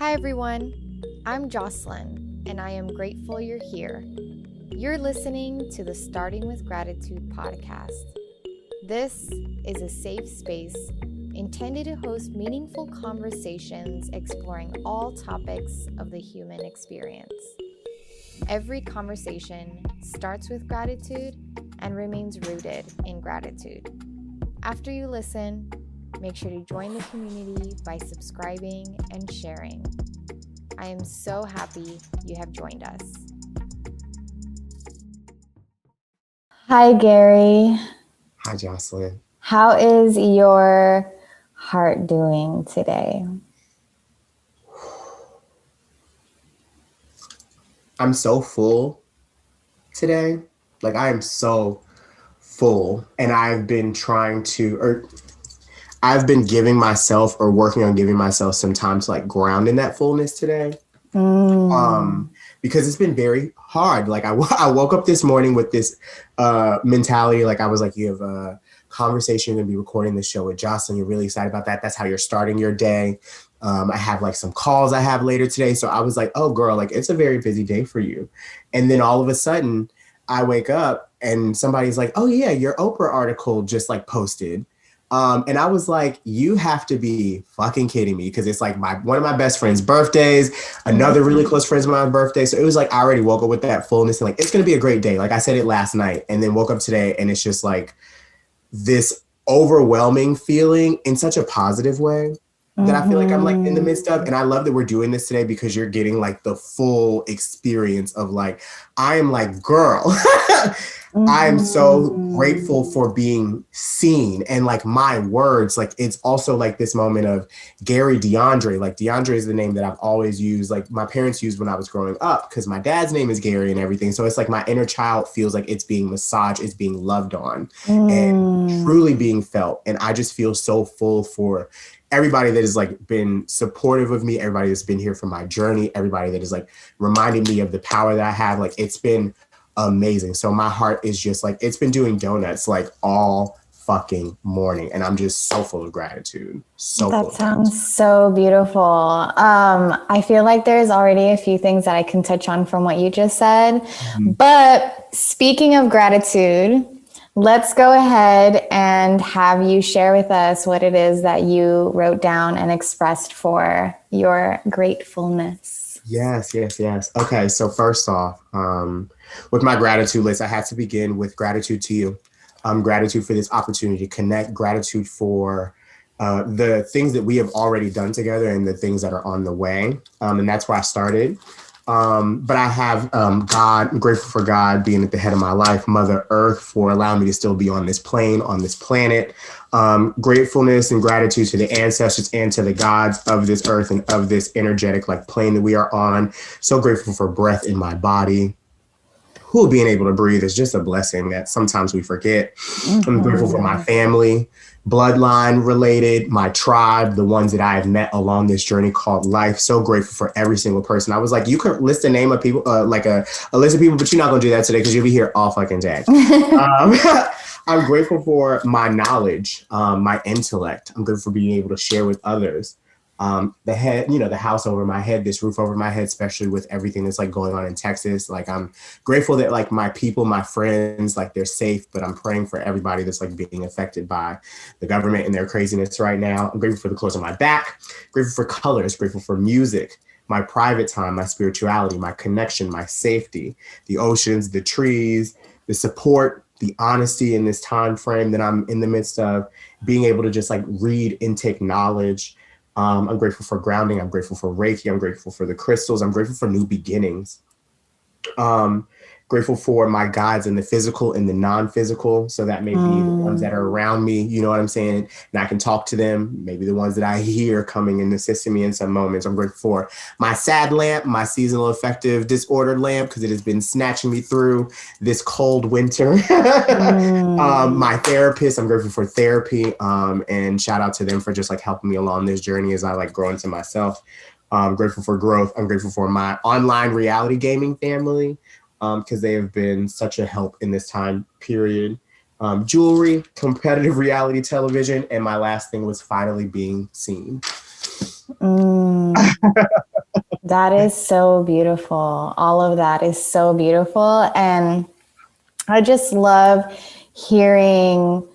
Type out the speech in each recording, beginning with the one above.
Hi everyone, I'm Jocelyn, and I am grateful you're here. You're listening to the Starting with Gratitude podcast. This is a safe space intended to host meaningful conversations exploring all topics of the human experience. Every conversation starts with gratitude and remains rooted in gratitude. After you listen, make sure to join the community by subscribing and sharing. I am so happy you have joined us. Hi, Gary. Hi, Jocelyn. How is your heart doing today? I'm so full today. Like, I am so full. And I've been I've been giving myself or working on giving myself some time to like ground in that fullness today. Because it's been very hard. Like I woke up this morning with this mentality. Like I was like, you have a conversation, you're gonna be recording the show with Jocelyn. You're really excited about that. That's how you're starting your day. I have like some calls I have later today. So I was like, oh girl, like it's a very busy day for you. And then all of a sudden I wake up and somebody's like, oh yeah, your Oprah article just like posted. And I was like, you have to be fucking kidding me. Cause it's like one of my best friend's birthdays, another really close friend's of my birthday. So it was like, I already woke up with that fullness and like, it's going to be a great day. Like I said it last night and then woke up today and it's just like this overwhelming feeling in such a positive way that I feel like I'm like in the midst of. And I love that we're doing this today because you're getting like the full experience of like, I am like, girl, I am so grateful for being seen and like my words, like it's also like this moment of Gary DeAndre. Like DeAndre is the name that I've always used, like my parents used when I was growing up because my dad's name is Gary and everything. So it's like my inner child feels like it's being massaged, it's being loved on and truly being felt. And I just feel so full for everybody that has like been supportive of me, everybody that's been here for my journey, everybody that is like reminding me of the power that I have. Like it's been amazing. So my heart is just like, it's been doing donuts like all fucking morning. And I'm just so full of gratitude. That sounds so beautiful. I feel like there's already a few things that I can touch on from what you just said. But speaking of gratitude, let's go ahead and have you share with us what it is that you wrote down and expressed for your gratefulness. Yes. Okay, so first off, with my gratitude list, I had to begin with gratitude to you. Gratitude for this opportunity to connect, gratitude for the things that we have already done together and the things that are on the way. And that's where I started. But I have God, I'm grateful for God being at the head of my life, Mother Earth for allowing me to still be on this plane, on this planet. Gratefulness and gratitude to the ancestors and to the gods of this earth and of this energetic like plane that we are on. So grateful for breath in my body. Being able to breathe is just a blessing that sometimes we forget. I'm grateful for my family, bloodline related, my tribe, the ones that I have met along this journey called life. So grateful for every single person. I was like, you could list a name of people, like a list of people, but you're not gonna do that today because you'll be here all fucking day. I'm grateful for my knowledge, my intellect. I'm grateful for being able to share with others. The house over my head, this roof over my head, especially with everything that's like going on in Texas. Like I'm grateful that like my people, my friends, like they're safe, but I'm praying for everybody that's like being affected by the government and their craziness right now. I'm grateful for the clothes on my back, grateful for colors, grateful for music, my private time, my spirituality, my connection, my safety, the oceans, the trees, the support, the honesty in this time frame that I'm in the midst of, being able to just like read and take knowledge. I'm grateful for grounding. I'm grateful for Reiki. I'm grateful for the crystals. I'm grateful for new beginnings. Grateful for my guides in the physical and the non-physical. So that may be the ones that are around me, you know what I'm saying? And I can talk to them, maybe the ones that I hear coming and assisting me in some moments. I'm grateful for my sad lamp, my seasonal affective disordered lamp, because it has been snatching me through this cold winter. My therapist, I'm grateful for therapy. And shout out to them for just like helping me along this journey as I like grow into myself. I'm grateful for growth. I'm grateful for my online reality gaming family, because they have been such a help in this time period. Jewelry, competitive reality television, and my last thing was finally being seen. That is so beautiful. All of that is so beautiful. And I just love hearing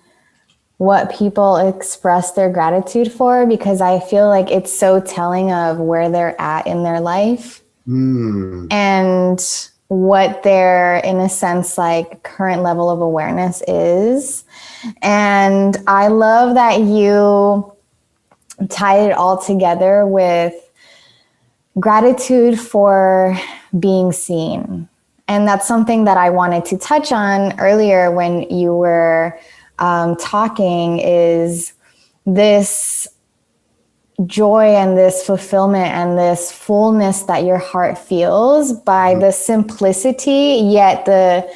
what people express their gratitude for, because I feel like it's so telling of where they're at in their life and what their, in a sense, like current level of awareness is. And I love that you tied it all together with gratitude for being seen. And that's something that I wanted to touch on earlier when you were talking, is this joy and this fulfillment and this fullness that your heart feels by the simplicity, yet the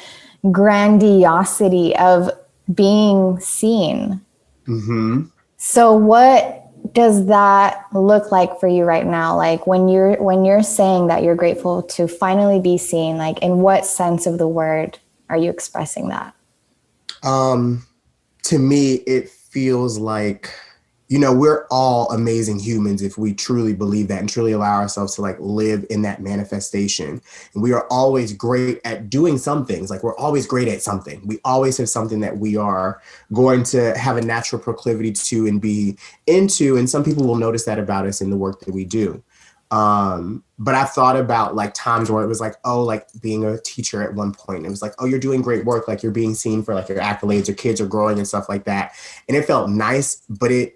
grandiosity of being seen. So what does that look like for you right now? Like when you're saying that you're grateful to finally be seen, like in what sense of the word are you expressing that? To me, it feels like, we're all amazing humans if we truly believe that and truly allow ourselves to like live in that manifestation. And we are always great at doing some things. Like we're always great at something. We always have something that we are going to have a natural proclivity to and be into. And some people will notice that about us in the work that we do. But I've thought about like times where it was like, oh, like being a teacher at one point, it was like, oh, you're doing great work. Like you're being seen for like your accolades, your kids are growing and stuff like that. And it felt nice, but it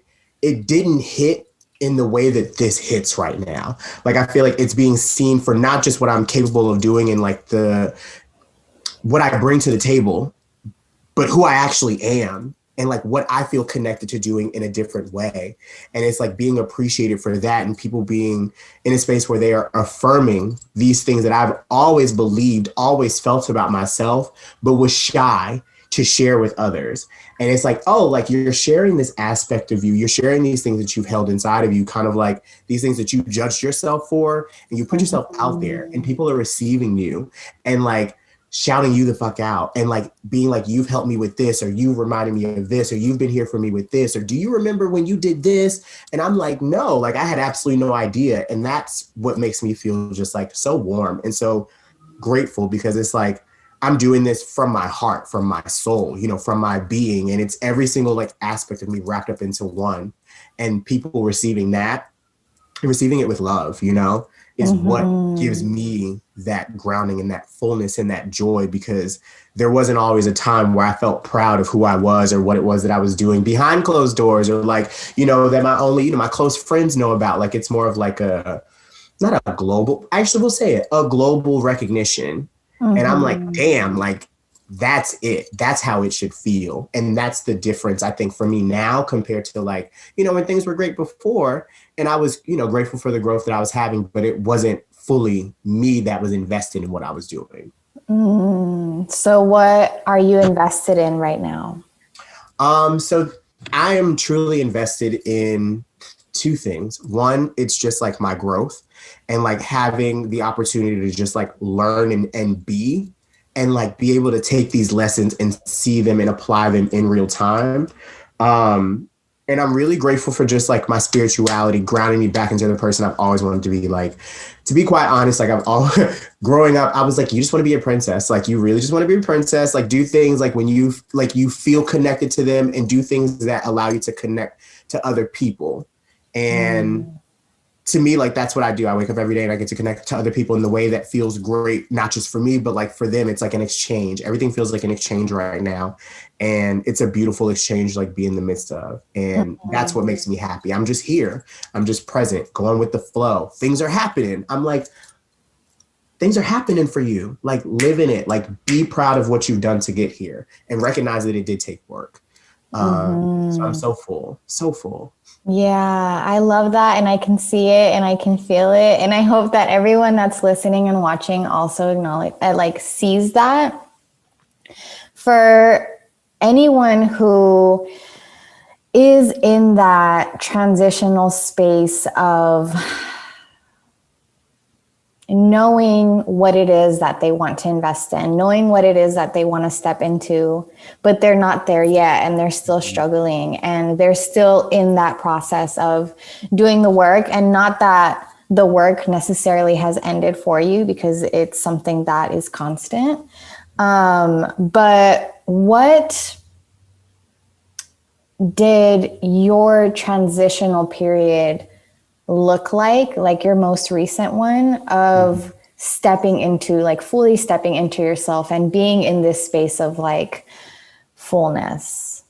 didn't hit in the way that this hits right now. Like, I feel like it's being seen for not just what I'm capable of doing and like what I bring to the table, but who I actually am and like what I feel connected to doing in a different way. And it's like being appreciated for that and people being in a space where they are affirming these things that I've always believed, always felt about myself, but was shy to share with others. And it's like, oh, like you're sharing this aspect of you. You're sharing these things that you've held inside of you, kind of like these things that you judged yourself for, and you put yourself out there and people are receiving you and like shouting you the fuck out and like being like, you've helped me with this, or you've reminded me of this, or you've been here for me with this, or do you remember when you did this? And I'm like, no, like I had absolutely no idea. And that's what makes me feel just like so warm and so grateful, because it's like, I'm doing this from my heart, from my soul, from my being. And it's every single like aspect of me wrapped up into one, and people receiving that and receiving it with love, is what gives me that grounding and that fullness and that joy, because there wasn't always a time where I felt proud of who I was or what it was that I was doing behind closed doors, or like, that my only, my close friends know about. Like, it's more of like not a global, actually we'll say it, a global recognition. And I'm like, damn, like that's it. That's how it should feel. And that's the difference, I think, for me now compared to like, when things were great before. And I was, grateful for the growth that I was having, but it wasn't fully me that was invested in what I was doing. So what are you invested in right now? So I am truly invested in two things. One, it's just like my growth and like having the opportunity to just like learn and be, and like be able to take these lessons and see them and apply them in real time. And I'm really grateful for just like my spirituality grounding me back into the person I've always wanted to be. Like, to be quite honest, like growing up, I was like, you just want to be a princess. Like, you really just want to be a princess. Like, do things like when you feel connected to them, and do things that allow you to connect to other people. And to me, like, that's what I do. I wake up every day and I get to connect to other people in the way that feels great, not just for me, but like for them. It's like an exchange. Everything feels like an exchange right now. And it's a beautiful exchange, like be in the midst of. And that's what makes me happy. I'm just here. I'm just present, going with the flow. Things are happening. I'm like, things are happening for you. Like, live in it. Like, be proud of what you've done to get here and recognize that it did take work. So I'm so full, so full. Yeah, I love that. And I can see it and I can feel it. And I hope that everyone that's listening and watching also acknowledge, like, sees that. For anyone who is in that transitional space of knowing what it is that they want to invest in, knowing what it is that they want to step into, but they're not there yet and they're still struggling and they're still in that process of doing the work. And not that the work necessarily has ended for you, because it's something that is constant. But what did your transitional period look like your most recent one of stepping into, like fully stepping into yourself and being in this space of like fullness?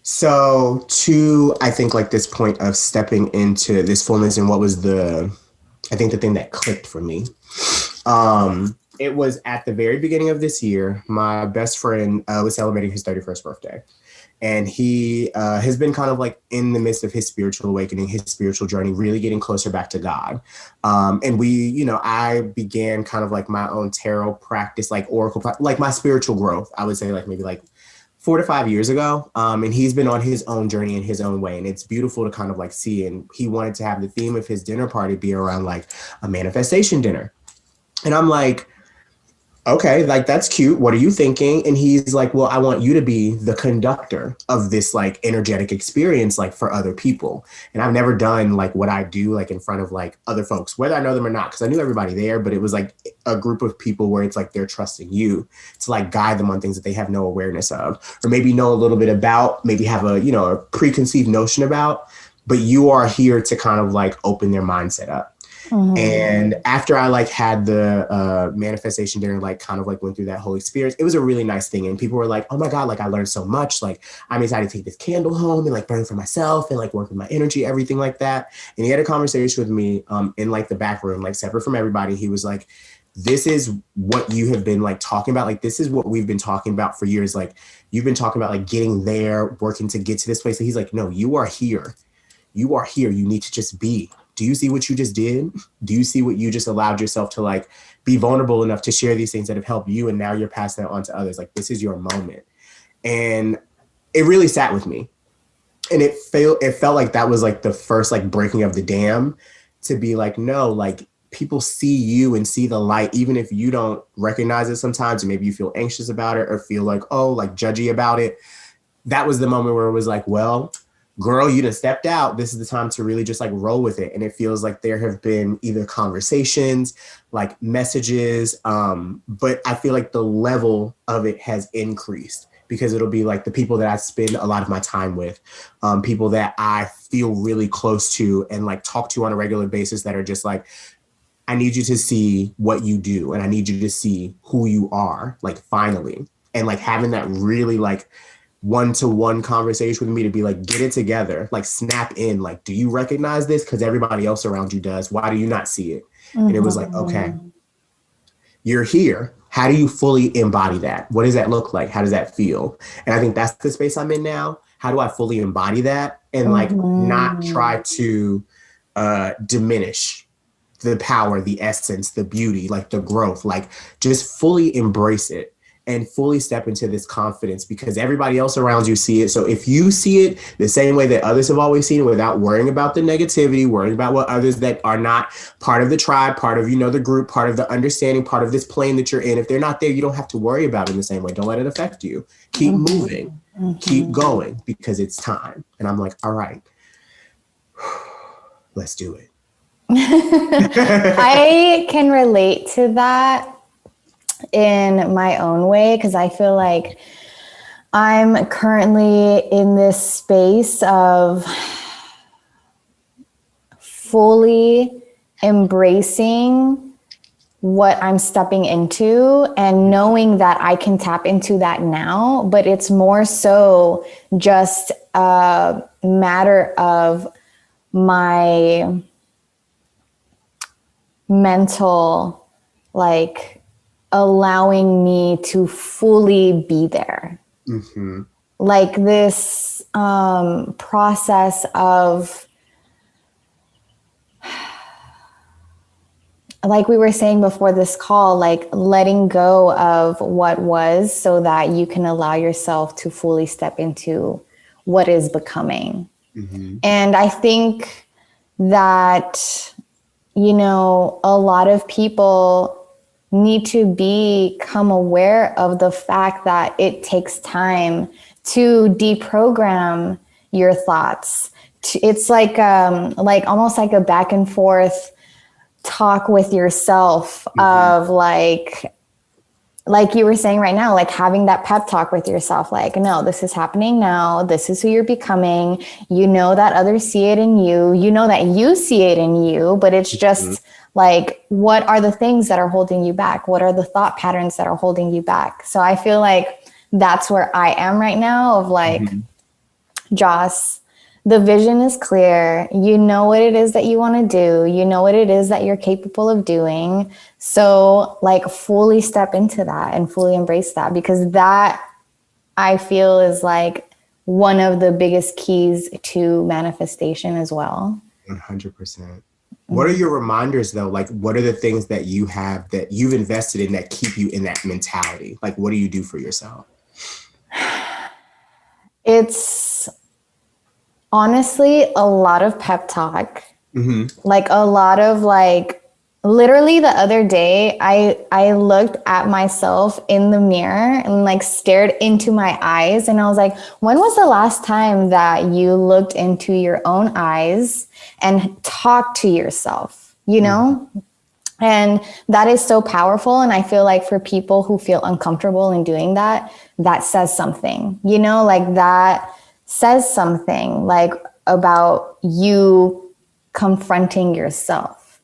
So to, I think like this point of stepping into this fullness, and what was I think the thing that clicked for me, it was at the very beginning of this year. My best friend was celebrating his 31st birthday. And he has been kind of like in the midst of his spiritual awakening, his spiritual journey, really getting closer back to God. And I began kind of like my own tarot practice, like oracle, like my spiritual growth, I would say like maybe like 4 to 5 years ago. And he's been on his own journey in his own way. And it's beautiful to kind of like see. And he wanted to have the theme of his dinner party be around like a manifestation dinner. And I'm like, okay, like that's cute. What are you thinking? And he's like, well, I want you to be the conductor of this like energetic experience, like for other people. And I've never done like what I do, like in front of like other folks, whether I know them or not, because I knew everybody there, but it was like a group of people where it's like they're trusting you to like guide them on things that they have no awareness of, or maybe know a little bit about, maybe have a preconceived notion about, but you are here to kind of like open their mindset up. And after I like had the manifestation dinner, like kind of like went through that whole experience, it was a really nice thing. And people were like, oh my God, like I learned so much. Like I'm excited to take this candle home and like burn for myself and like work with my energy, everything like that. And he had a conversation with me in like the back room, like separate from everybody. He was like, this is what you have been like talking about. Like, this is what we've been talking about for years. Like you've been talking about like getting there, working to get to this place. And he's like, no, you are here. You are here. You need to just be. Do you see what you just did? Do you see what you just allowed yourself to like be vulnerable enough to share these things that have helped you? And now you're passing that on to others. Like, this is your moment. And it really sat with me. And it felt like that was like the first like breaking of the dam to be like, no, like people see you and see the light, even if you don't recognize it sometimes, and maybe you feel anxious about it or feel like, oh, like judgy about it. That was the moment where it was like, well, girl, you done stepped out. This is the time to really just like roll with it. And it feels like there have been either conversations, like messages, but I feel like the level of it has increased, because it'll be like the people that I spend a lot of my time with, people that I feel really close to and like talk to on a regular basis that are just like, I need you to see what you do and I need you to see who you are, like finally. And like having that really like one-to-one conversation with me to be like, get it together, like snap in, like, do you recognize this? Because everybody else around you does. Why do you not see it? And it was like, okay, you're here. How do you fully embody that? What does that look like? How does that feel? And I think that's the space I'm in now. How do I fully embody that and like not try to diminish the power, the essence, the beauty, like the growth, like just fully embrace it and fully step into this confidence, because everybody else around you see it. So if you see it the same way that others have always seen it, without worrying about the negativity, worrying about what others that are not part of the tribe, part of, the group, part of the understanding, part of this plane that you're in, if they're not there, you don't have to worry about it in the same way. Don't let it affect you. Keep moving, keep going, because it's time. And I'm like, all right, let's do it. I can relate to that in my own way, because I feel like I'm currently in this space of fully embracing what I'm stepping into and knowing that I can tap into that now, but it's more so just a matter of my mental, like, allowing me to fully be there. Like this process of, like we were saying before this call, like letting go of what was so that you can allow yourself to fully step into what is becoming. And I think that, a lot of people need to become aware of the fact that it takes time to deprogram your thoughts, it's like almost like a back and forth talk with yourself of like you were saying right now, like having that pep talk with yourself, like, no, this is happening now. This is who you're becoming. You know that others see it in you. You know that you see it in you, but it's just like, what are the things that are holding you back? What are the thought patterns that are holding you back? So I feel like that's where I am right now of like, Joss, the vision is clear. You know what it is that you want to do. You know what it is that you're capable of doing. So like fully step into that and fully embrace that, because that I feel is like one of the biggest keys to manifestation as well. 100%. What are your reminders though? Like, what are the things that you have that you've invested in that keep you in that mentality? Like, what do you do for yourself? It's honestly a lot of pep talk, like a lot of like, literally the other day, I looked at myself in the mirror and like stared into my eyes. And I was like, when was the last time that you looked into your own eyes and talked to yourself, you know? And that is so powerful. And I feel like for people who feel uncomfortable in doing that, that says something, you know, like that says something like about you confronting yourself.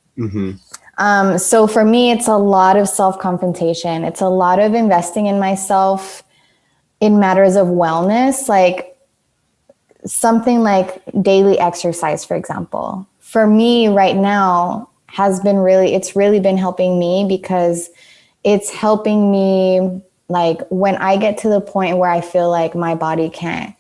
So for me, it's a lot of self-confrontation. It's a lot of investing in myself in matters of wellness, like something like daily exercise, for example. For me right now it's really been helping me, because it's helping me, like when I get to the point where I feel like my body can't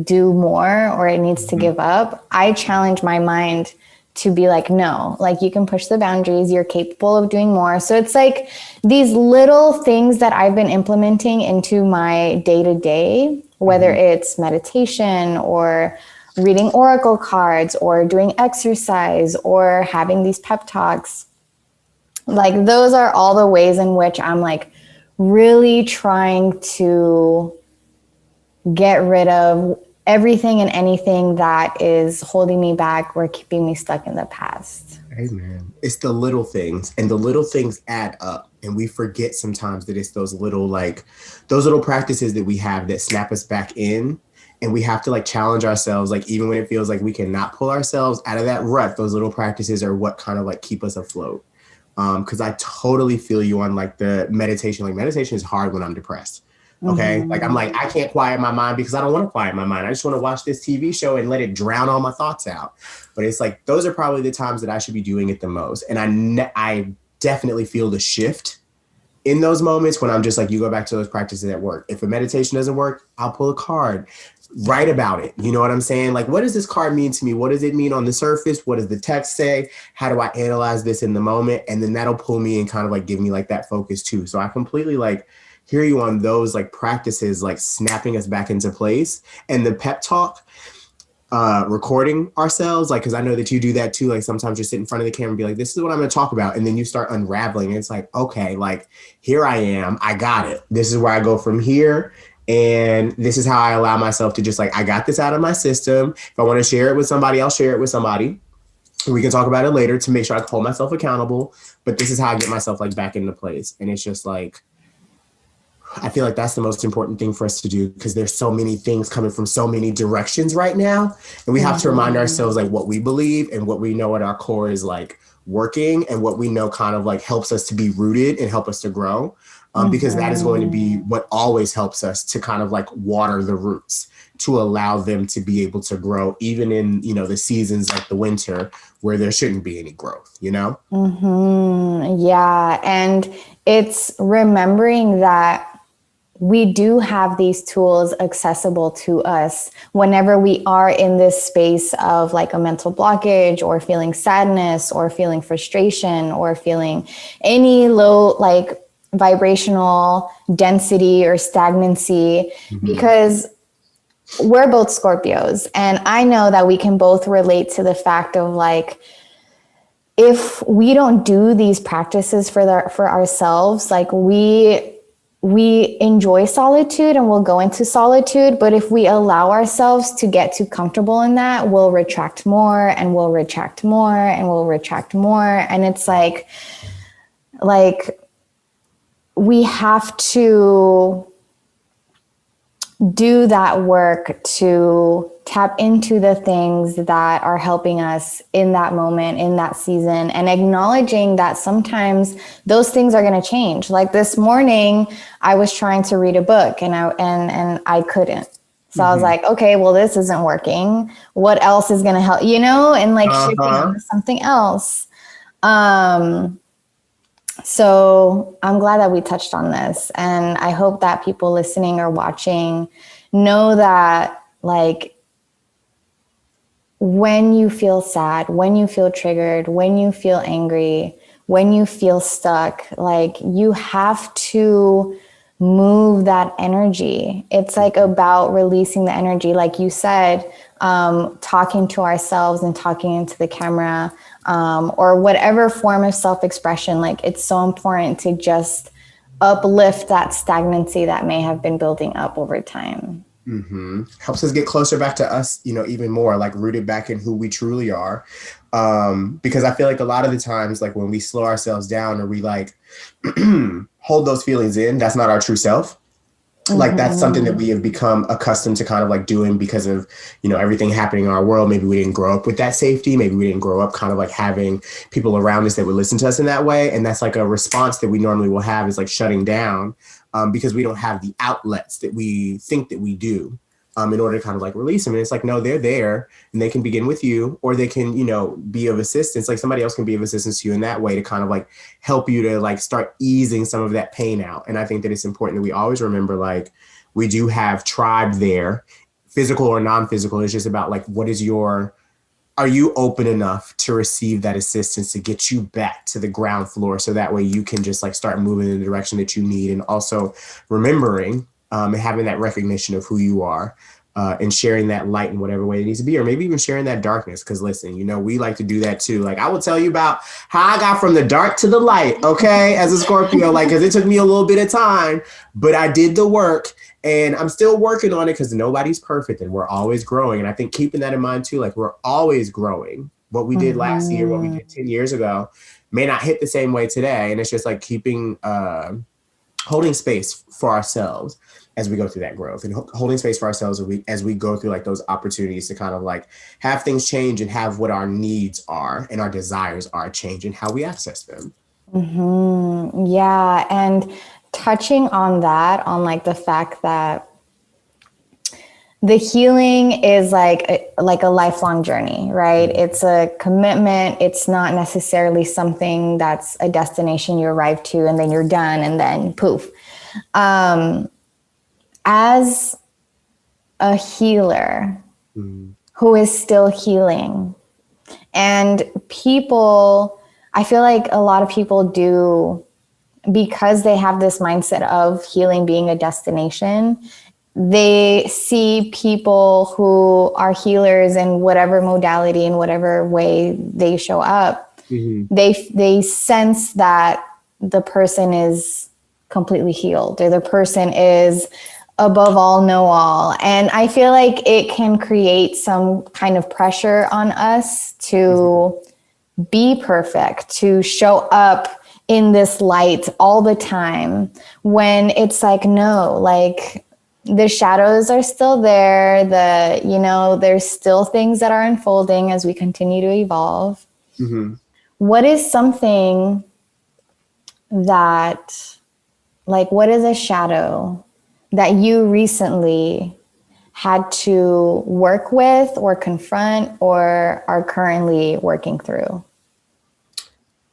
do more or it needs to give up, I challenge my mind to be like, no, like you can push the boundaries, you're capable of doing more. So it's like these little things that I've been implementing into my day-to-day, whether it's meditation or reading oracle cards or doing exercise or having these pep talks. Like those are all the ways in which I'm like really trying to get rid of everything and anything that is holding me back or keeping me stuck in the past. Amen. It's the little things, and the little things add up. And we forget sometimes that it's those little practices that we have that snap us back in. And we have to like challenge ourselves, like even when it feels like we cannot pull ourselves out of that rut, those little practices are what kind of like keep us afloat. Because I totally feel you on like the meditation. Like meditation is hard when I'm depressed. Okay. Like I'm like, I can't quiet my mind because I don't want to quiet my mind. I just want to watch this TV show and let it drown all my thoughts out. But it's like, those are probably the times that I should be doing it the most. And I definitely feel the shift in those moments when I'm just like, you go back to those practices at work. If a meditation doesn't work, I'll pull a card, write about it. You know what I'm saying? Like, what does this card mean to me? What does it mean on the surface? What does the text say? How do I analyze this in the moment? And then that'll pull me and kind of like give me like that focus too. So I completely like hear you on those like practices, like snapping us back into place. And the pep talk, recording ourselves, like, because I know that you do that too. Like sometimes you sit in front of the camera and be like, this is what I'm going to talk about. And then you start unraveling. And it's like, okay, like here I am. I got it. This is where I go from here. And this is how I allow myself to just like, I got this out of my system. If I want to share it with somebody, I'll share it with somebody. We can talk about it later to make sure I hold myself accountable. But this is how I get myself like back into place. And it's just like, I feel like that's the most important thing for us to do, because there's so many things coming from so many directions right now. And we have to remind ourselves like what we believe and what we know at our core is like working, and what we know kind of like helps us to be rooted and help us to grow. Because that is going to be what always helps us to kind of like water the roots, to allow them to be able to grow, even in, you know, the seasons like the winter where there shouldn't be any growth, you know? Yeah. And it's remembering that we do have these tools accessible to us whenever we are in this space of like a mental blockage, or feeling sadness, or feeling frustration, or feeling any low like vibrational density or stagnancy, because we're both Scorpios. And I know that we can both relate to the fact of like, if we don't do these practices for ourselves, like we we enjoy solitude and we'll go into solitude, but if we allow ourselves to get too comfortable in that, we'll retract more and we'll retract more and we'll retract more. And it's like we have to do that work to tap into the things that are helping us in that moment, in that season, and acknowledging that sometimes those things are going to change. Like this morning, I was trying to read a book and I couldn't. So I was like, okay, well, this isn't working. What else is going to help, and like shifting on to something else. So I'm glad that we touched on this. And I hope that people listening or watching know that, like, when you feel sad, when you feel triggered, when you feel angry, when you feel stuck, like, you have to move that energy. It's like about releasing the energy. Like you said, talking to ourselves and talking into the camera, or whatever form of self-expression. Like, it's so important to just uplift that stagnancy that may have been building up over time. Helps us get closer back to us, even more, like rooted back in who we truly are. Because I feel like a lot of the times, like when we slow ourselves down or we like hold those feelings in, that's not our true self. Like that's something that we have become accustomed to kind of like doing because of, everything happening in our world. Maybe we didn't grow up with that safety. Maybe we didn't grow up kind of like having people around us that would listen to us in that way. And that's like a response that we normally will have, is like shutting down, because we don't have the outlets that we think that we do, in order to kind of like release them. And it's like, no, they're there and they can begin with you, or they can, be of assistance. Like somebody else can be of assistance to you in that way to kind of like help you to like start easing some of that pain out. And I think that it's important that we always remember, like, we do have tribe there, physical or non-physical. It's just about like, are you open enough to receive that assistance to get you back to the ground floor? So that way you can just like start moving in the direction that you need. And also remembering, and having that recognition of who you are, and sharing that light in whatever way it needs to be, or maybe even sharing that darkness. Because listen, we like to do that too. Like I will tell you about how I got from the dark to the light, okay, as a Scorpio, like, because it took me a little bit of time, but I did the work and I'm still working on it because nobody's perfect and we're always growing. And I think keeping that in mind too, like we're always growing. What we did last year, what we did 10 years ago may not hit the same way today. And it's just like keeping, holding space for ourselves as we go through that growth, and holding space for ourselves as we go through like those opportunities to kind of like have things change and have what our needs are and our desires are change and how we access them. Yeah. And touching on that, on like the fact that the healing is like a lifelong journey, right? It's a commitment. It's not necessarily something that's a destination you arrive to and then you're done and then poof. As a healer who is still healing, and I feel like a lot of people do, because they have this mindset of healing being a destination, they see people who are healers in whatever modality, in whatever way they show up. They sense that the person is completely healed, or the person is above all, know all. And I feel like it can create some kind of pressure on us to be perfect, to show up in this light all the time, when it's like, no, like the shadows are still there. There's still things that are unfolding as we continue to evolve. What is something that, like, what is a shadow that you recently had to work with or confront or are currently working through?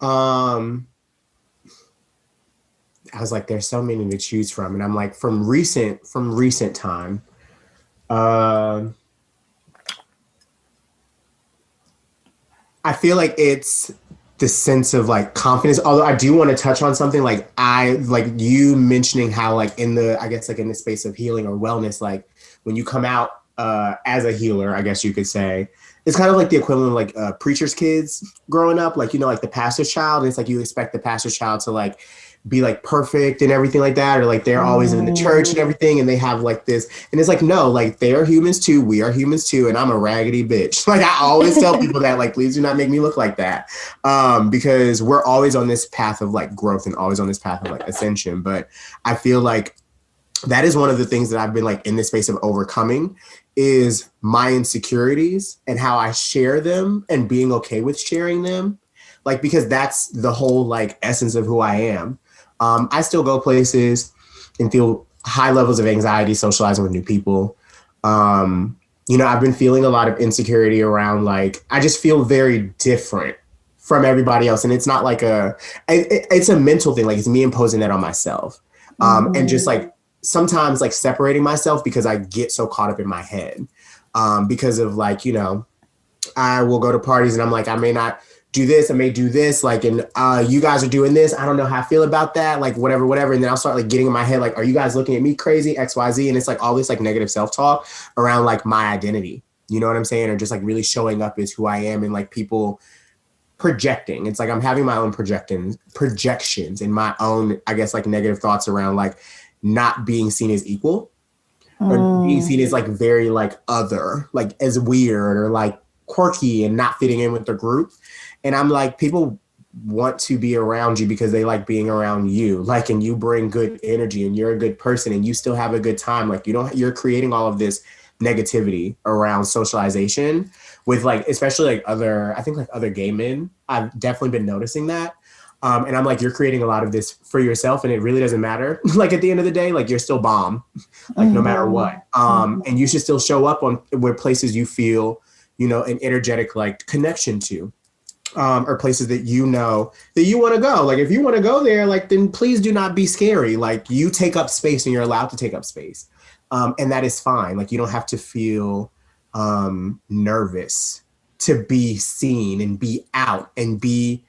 I was like, there's so many to choose from. And I'm like, from recent time, I feel like it's the sense of like confidence. Although I do want to touch on something like you mentioning how like in the space of healing or wellness, like when you come out as a healer, I guess you could say, it's kind of like the equivalent of like preacher's kids growing up, like, like the pastor's child. And it's like you expect the pastor's child to like be like perfect and everything like that, or like they're always in the church and everything, and they have like this, and it's like, no, like they are humans too, we are humans too, and I'm a raggedy bitch. Like I always tell people that, like, please do not make me look like that, because we're always on this path of like growth and always on this path of like ascension. But I feel like that is one of the things that I've been like in this space of overcoming, is my insecurities and how I share them and being okay with sharing them. Like, because that's the whole like essence of who I am. I still go places and feel high levels of anxiety socializing with new people. I've been feeling a lot of insecurity around, like, I just feel very different from everybody else. And it's not like it's a mental thing. Like, it's me imposing that on myself. And just like sometimes like separating myself because I get so caught up in my head, because of like, I will go to parties and I'm like, I may not do this, I may do this, like, and you guys are doing this, I don't know how I feel about that, like whatever. And then I'll start like getting in my head, like, are you guys looking at me crazy, XYZ? And it's like all this like negative self-talk around like my identity, you know what I'm saying? Or just like really showing up as who I am, and like people projecting. It's like I'm having my own projections and my own, I guess, like negative thoughts around like not being seen as equal, or being seen as like very like other, like as weird or like quirky and not fitting in with the group. And I'm like, people want to be around you because they like being around you, like, and you bring good energy and you're a good person and you still have a good time. Like, you're creating all of this negativity around socialization with like, especially like other gay men. I've definitely been noticing that. And I'm like, you're creating a lot of this for yourself, and it really doesn't matter. Like at the end of the day, like you're still bomb, like no matter what. And you should still show up on where places you feel, an energetic like connection to, or places that you know that you want to go. Like if you want to go there, like then please do not be scary. Like you take up space and you're allowed to take up space. And that is fine. Like you don't have to feel nervous to be seen and be out and be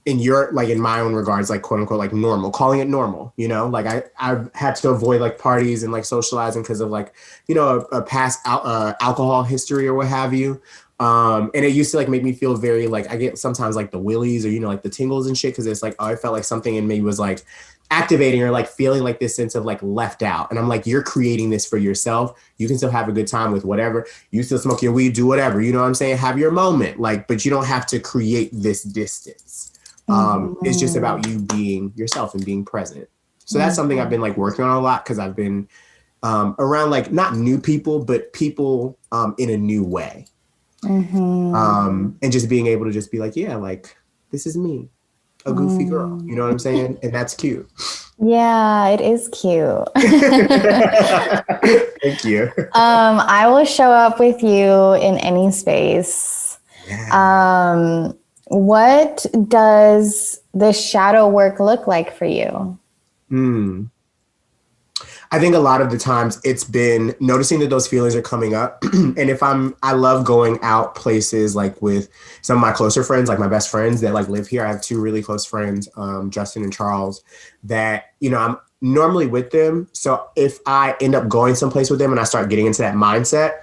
in your, like in my own regards, like quote unquote, like normal, calling it normal, like I've had to avoid like parties and like socializing because of like, a past alcohol history or what have you. And it used to like make me feel very like, I get sometimes like the willies or, like the tingles and shit. Cause it's like, I felt like something in me was like activating or like feeling like this sense of like left out. And I'm like, you're creating this for yourself. You can still have a good time with whatever. You still smoke your weed, do whatever, you know what I'm saying? Have your moment, like, but you don't have to create this distance. It's just about you being yourself and being present. So that's something I've been like working on a lot, because I've been around like not new people, but people in a new way. And just being able to just be like, yeah, like this is me, a goofy girl, you know what I'm saying? And that's cute. Yeah, it is cute. Thank you. I will show up with you in any space. Yeah. What does the shadow work look like for you? I think a lot of the times it's been noticing that those feelings are coming up. And I love going out places like with some of my closer friends, like my best friends that like live here. I have two really close friends, Justin and Charles, that, I'm normally with them. So if I end up going someplace with them and I start getting into that mindset,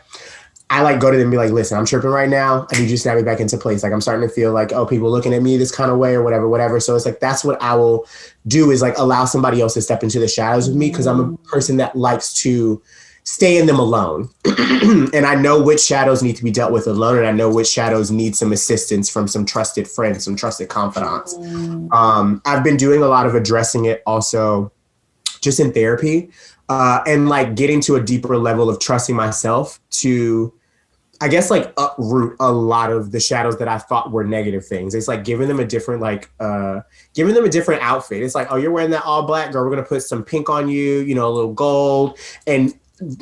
I like go to them and be like, listen, I'm tripping right now. I need you to snap me back into place. Like I'm starting to feel like, oh, people looking at me this kind of way or whatever. So it's like, that's what I will do, is like allow somebody else to step into the shadows with me. Cause I'm a person that likes to stay in them alone. And I know which shadows need to be dealt with alone. And I know which shadows need some assistance from some trusted friends, some trusted confidants. I've been doing a lot of addressing it also just in therapy. And like getting to a deeper level of trusting myself to, I guess, like uproot a lot of the shadows that I thought were negative things. It's like giving them a different, giving them a different outfit. It's like, oh, you're wearing that all black, girl. We're going to put some pink on you, a little gold, and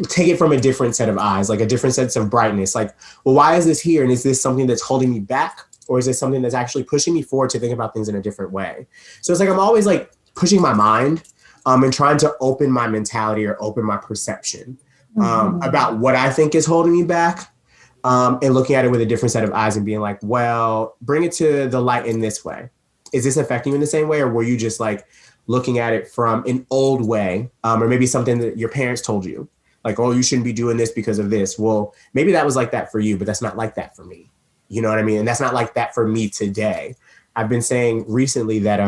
take it from a different set of eyes, like a different sense of brightness. Like, well, why is this here? And is this something that's holding me back? Or is this something that's actually pushing me forward to think about things in a different way? So it's like, I'm always like pushing my mind and trying to open my mentality or open my perception about what I think is holding me back, and looking at it with a different set of eyes and being like, well, bring it to the light in this way. Is this affecting you in the same way? Or were you just like looking at it from an old way, or maybe something that your parents told you, like, oh, you shouldn't be doing this because of this. Well, maybe that was like that for you, but that's not like that for me. You know what I mean? And that's not like that for me today. I've been saying recently that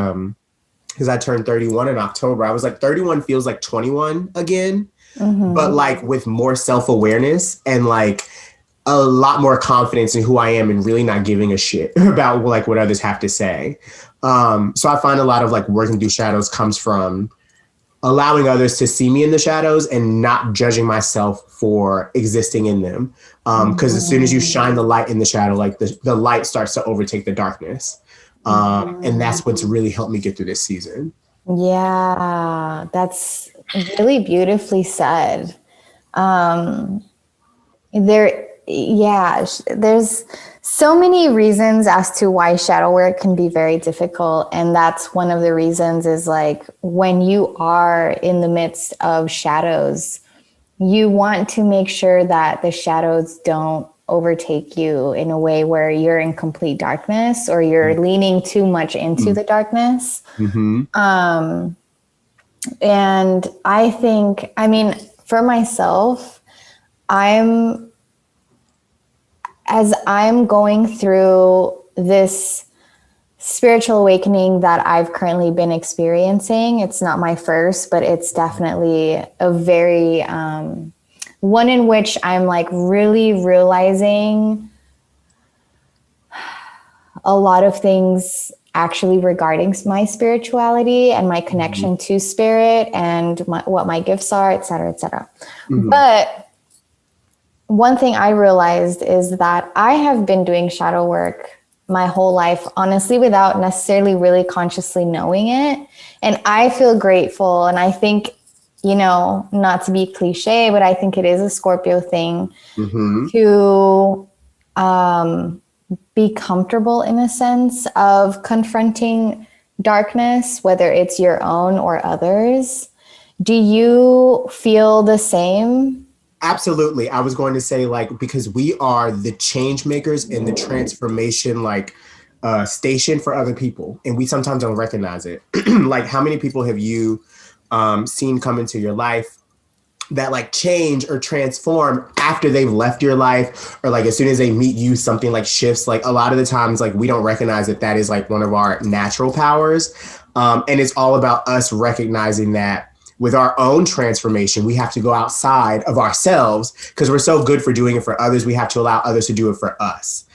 because I turned 31 in October. I was like, 31 feels like 21 again, but Mm-hmm. like with more self-awareness and like a lot more confidence in who I am and really not giving a shit about like what others have to say. So I find a lot of like working through shadows comes from allowing others to see me in the shadows and not judging myself for existing in them. Because as soon as you shine the light in the shadow, like the light starts to overtake the darkness. And that's what's really helped me get through this season. Yeah, that's really beautifully said. There's so many reasons as to why shadow work can be very difficult. And that's one of the reasons is like when you are in the midst of shadows, you want to make sure that the shadows don't overtake you in a way where you're in complete darkness or you're leaning too much into the darkness. Mm-hmm. And I think, I mean, for myself, as I'm going through this spiritual awakening that I've currently been experiencing, it's not my first, but it's definitely a very, one in which I'm like really realizing a lot of things actually regarding my spirituality and my connection to spirit and what my gifts are, et cetera, et cetera. Mm-hmm. But one thing I realized is that I have been doing shadow work my whole life, honestly, without necessarily really consciously knowing it. And I feel grateful. And I think, you know, not to be cliche, but I think it is a Scorpio thing Mm-hmm. to be comfortable in a sense of confronting darkness, whether it's your own or others. Do you feel the same? Absolutely. I was going to say, like, because we are the change makers and the transformation, like, station for other people. And we sometimes don't recognize it. Like, how many people have you seen come into your life that like change or transform after they've left your life, or like as soon as they meet you, something like shifts? Like a lot of the times, like we don't recognize that that is like one of our natural powers. And it's all about us recognizing that with our own transformation, we have to go outside of ourselves because we're so good for doing it for others. We have to allow others to do it for us.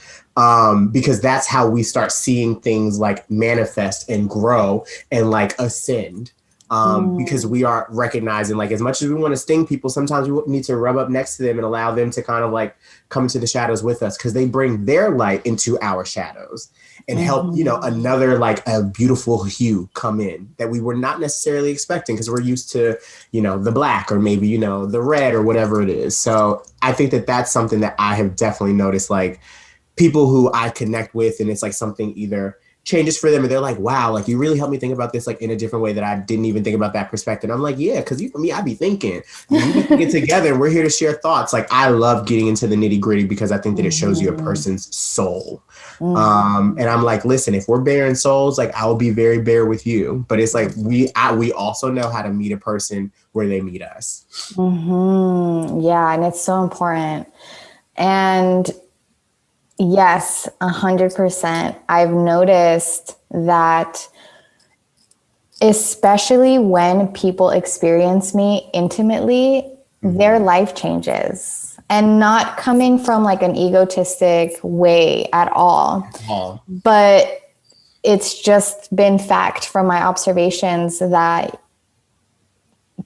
Because that's how we start seeing things like manifest and grow and like ascend. Because we are recognizing, like, as much as we want to sting people, sometimes we need to rub up next to them and allow them to kind of like come into the shadows with us, because they bring their light into our shadows and help, you know, another like a beautiful hue come in that we were not necessarily expecting, because we're used to, you know, the black or maybe, you know, the red or whatever it is. So I think that that's something that I have definitely noticed, like people who I connect with, and it's like something either changes for them and they're like, wow, like you really helped me think about this like in a different way that I didn't even think about that perspective. I'm like, yeah, because you, me, I be thinking, we be thinking together and we're here to share thoughts. Like I love getting into the nitty gritty because I think that it shows you a person's soul. And I'm like, listen, if we're bearing souls, like I will be very bare with you. But it's like we also know how to meet a person where they meet us. Yeah, and it's so important. And yes, 100%. I've noticed that especially when people experience me intimately, their life changes, and not coming from like an egotistic way at all. But it's just been fact from my observations that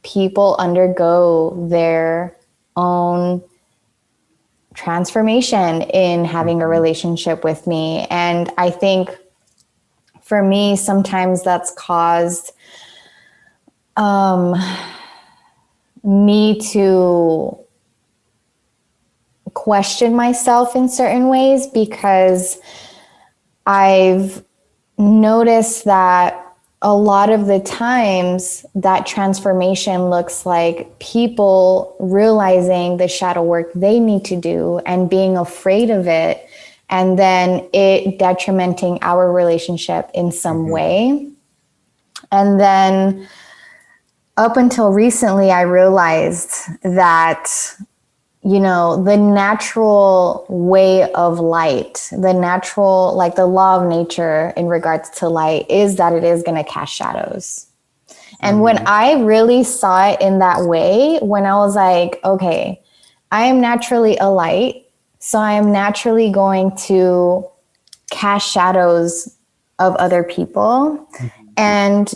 people undergo their own transformation in having a relationship with me. And I think for me, sometimes that's caused me to question myself in certain ways, because I've noticed that a lot of the times that transformation looks like people realizing the shadow work they need to do and being afraid of it, and then it detrimenting our relationship in some way. And then up until recently, I realized that you know, the natural way of light, the natural, like the law of nature in regards to light is that it is going to cast shadows. And when I really saw it in that way, when I was like, okay, I am naturally a light, so I am naturally going to cast shadows of other people. And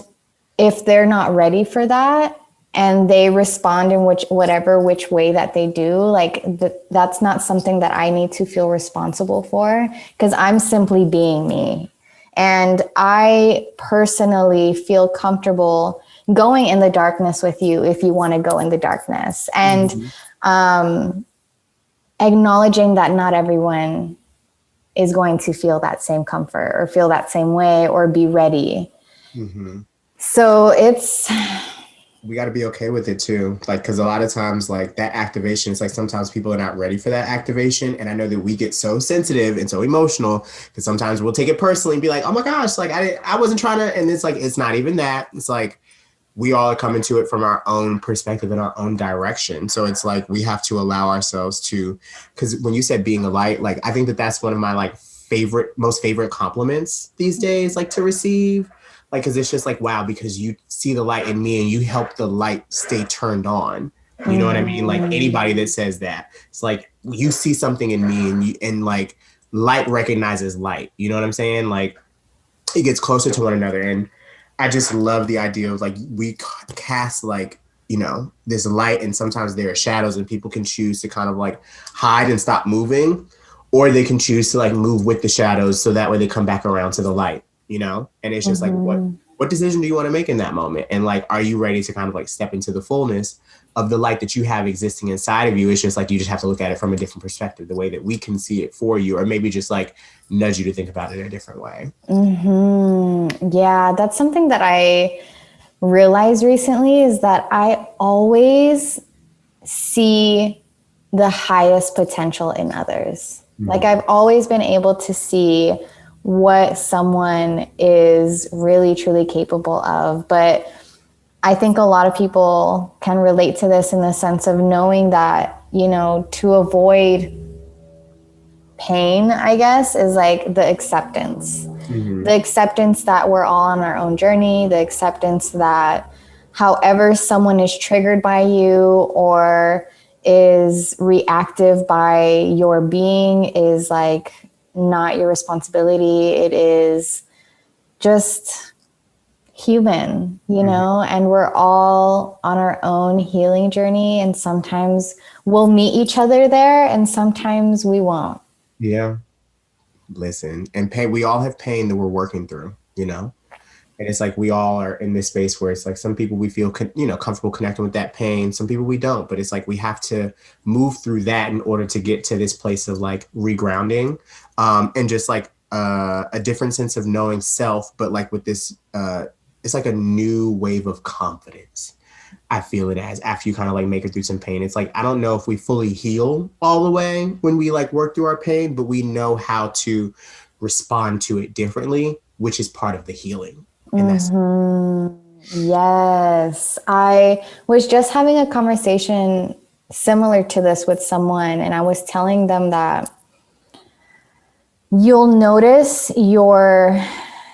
if they're not ready for that and they respond in which way that they do, like that's not something that I need to feel responsible for, because I'm simply being me. And I personally feel comfortable going in the darkness with you if you want to go in the darkness, and acknowledging that not everyone is going to feel that same comfort or feel that same way or be ready. So we got to be okay with it too. Like, cause a lot of times like that activation, it's like sometimes people are not ready for that activation. And I know that we get so sensitive and so emotional because sometimes we'll take it personally and be like, oh my gosh, like I wasn't trying to, and it's like, it's not even that. It's like, we all are coming to it from our own perspective and our own direction. So it's like, we have to allow ourselves to, because when you said being a light, like, I think that that's one of my like most favorite compliments these days, like to receive, like, cause it's just like, wow, because you see the light in me and you help the light stay turned on. You know what I mean? Like anybody that says that, it's like, you see something in me and like light recognizes light. You know what I'm saying? Like it gets closer to one another. And I just love the idea of like, we cast like, you know, this light, and sometimes there are shadows and people can choose to kind of like hide and stop moving, or they can choose to like move with the shadows. So that way they come back around to the light, you know? And it's just like, what decision do you want to make in that moment? And like, are you ready to kind of like step into the fullness of the light that you have existing inside of you? It's just like, you just have to look at it from a different perspective, the way that we can see it for you, or maybe just like nudge you to think about it in a different way. Yeah, that's something that I realized recently, is that I always see the highest potential in others. Like I've always been able to see what someone is really truly capable of. But I think a lot of people can relate to this in the sense of knowing that, you know, to avoid pain, I guess, is like the acceptance. The acceptance that we're all on our own journey, the acceptance that however someone is triggered by you or is reactive by your being is like not your responsibility. It is just human, you know, and we're all on our own healing journey. And sometimes we'll meet each other there and sometimes we won't. Yeah. Listen, and pain, we all have pain that we're working through, you know? And it's like, we all are in this space where it's like, some people we feel, you know, comfortable connecting with that pain. Some people we don't, but it's like, we have to move through that in order to get to this place of like regrounding, and just like a different sense of knowing self, but like with this, it's like a new wave of confidence. I feel it as after you kind of like make it through some pain. It's like, I don't know if we fully heal all the way when we like work through our pain, but we know how to respond to it differently, which is part of the healing. And that's Yes. I was just having a conversation similar to this with someone, and I was telling them that you'll notice your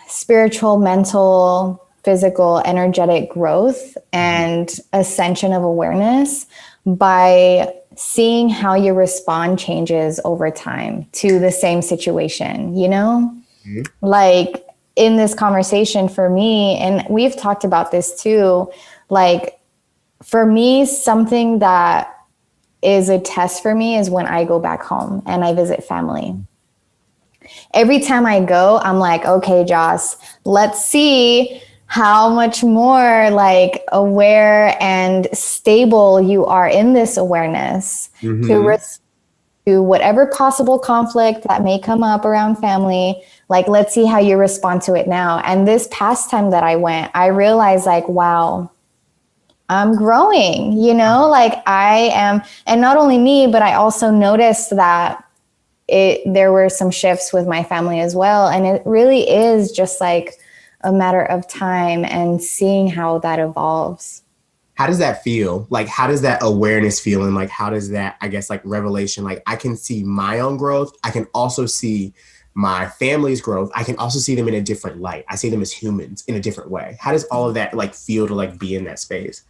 spiritual, mental, physical, energetic growth and ascension of awareness by seeing how your respond changes over time to the same situation, you know? Like in this conversation for me, and we've talked about this too, like for me, something that is a test for me is when I go back home and I visit family. Every time I go, I'm like, okay, Joss, let's see how much more like aware and stable you are in this awareness to whatever possible conflict that may come up around family. Like, let's see how you respond to it now. And this past time that I went, I realized like, wow, I'm growing, you know, like I am. And not only me, but I also noticed that there were some shifts with my family as well. And it really is just like a matter of time and seeing how that evolves. How does that feel? Like, how does that awareness feel? And like, how does that, I guess, like revelation, like I can see my own growth. I can also see my family's growth. I can also see them in a different light. I see them as humans in a different way. How does all of that like feel to like be in that space?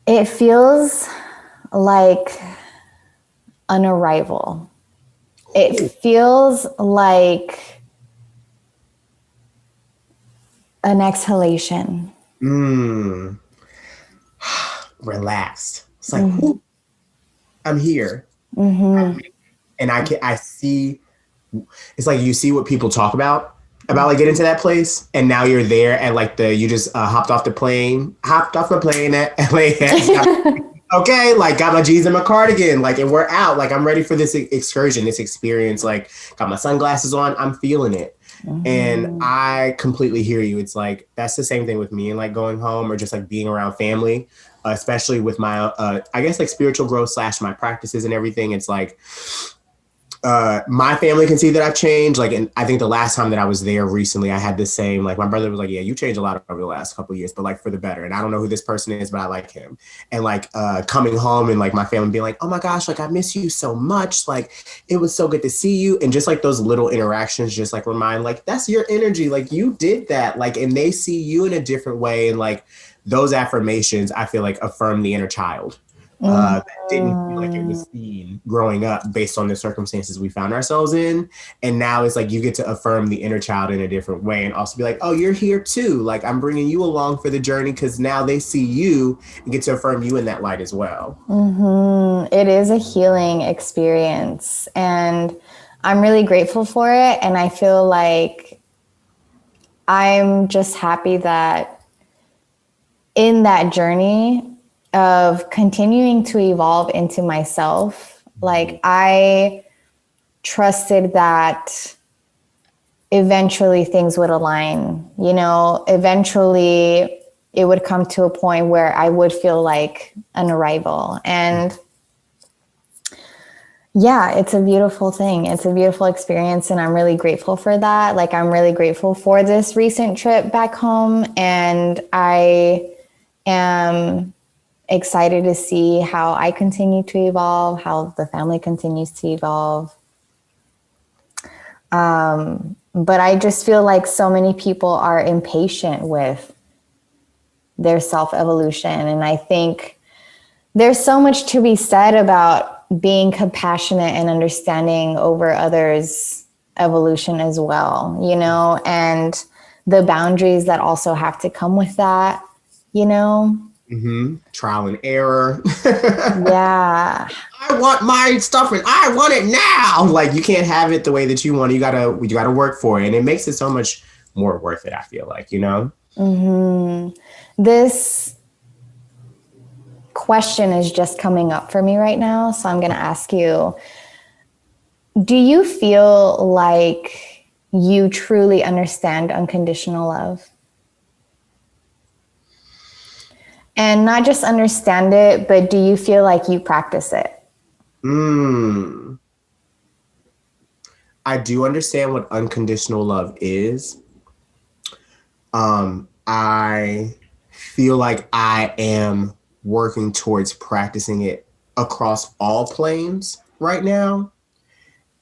It feels like an arrival. It feels like an exhalation. Relaxed. It's like, I'm here. And I see, it's like you see what people talk about like getting to that place, and now you're there, and like you just hopped off the plane at LAX. Okay, like got my jeans and my cardigan, like, and we're out. Like I'm ready for this excursion, this experience. Like got my sunglasses on, I'm feeling it. And I completely hear you. It's like that's the same thing with me and like going home or just like being around family, especially with my I guess like spiritual growth / my practices and everything. It's like my family can see that I've changed. Like, and I think the last time that I was there recently, I had the same, like my brother was like, yeah, you changed a lot over the last couple of years, but like for the better. And I don't know who this person is, but I like him. And like coming home and like my family being like, oh my gosh, like I miss you so much. Like it was so good to see you. And just like those little interactions, just like remind like, that's your energy. Like you did that. Like, and they see you in a different way. And like those affirmations, I feel like affirm the inner child. That didn't feel like it was seen growing up based on the circumstances we found ourselves in. And now it's like you get to affirm the inner child in a different way and also be like, oh, you're here too. Like I'm bringing you along for the journey because now they see you and get to affirm you in that light as well. It is a healing experience and I'm really grateful for it. And I feel like I'm just happy that in that journey of continuing to evolve into myself, like I trusted that eventually things would align, you know, eventually it would come to a point where I would feel like an arrival. And yeah, it's a beautiful thing. It's a beautiful experience. And I'm really grateful for that. Like, I'm really grateful for this recent trip back home. And I am excited to see how I continue to evolve, how the family continues to evolve. But I just feel like so many people are impatient with their self-evolution. And I think there's so much to be said about being compassionate and understanding over others' evolution as well, you know, and the boundaries that also have to come with that, you know? Trial and error. Yeah. I want my stuff and I want it now. Like you can't have it the way that you want it. You gotta work for it. And it makes it so much more worth it, I feel like, you know? This question is just coming up for me right now. So I'm gonna ask you, do you feel like you truly understand unconditional love? And not just understand it, but do you feel like you practice it? I do understand what unconditional love is. I feel like I am working towards practicing it across all planes right now.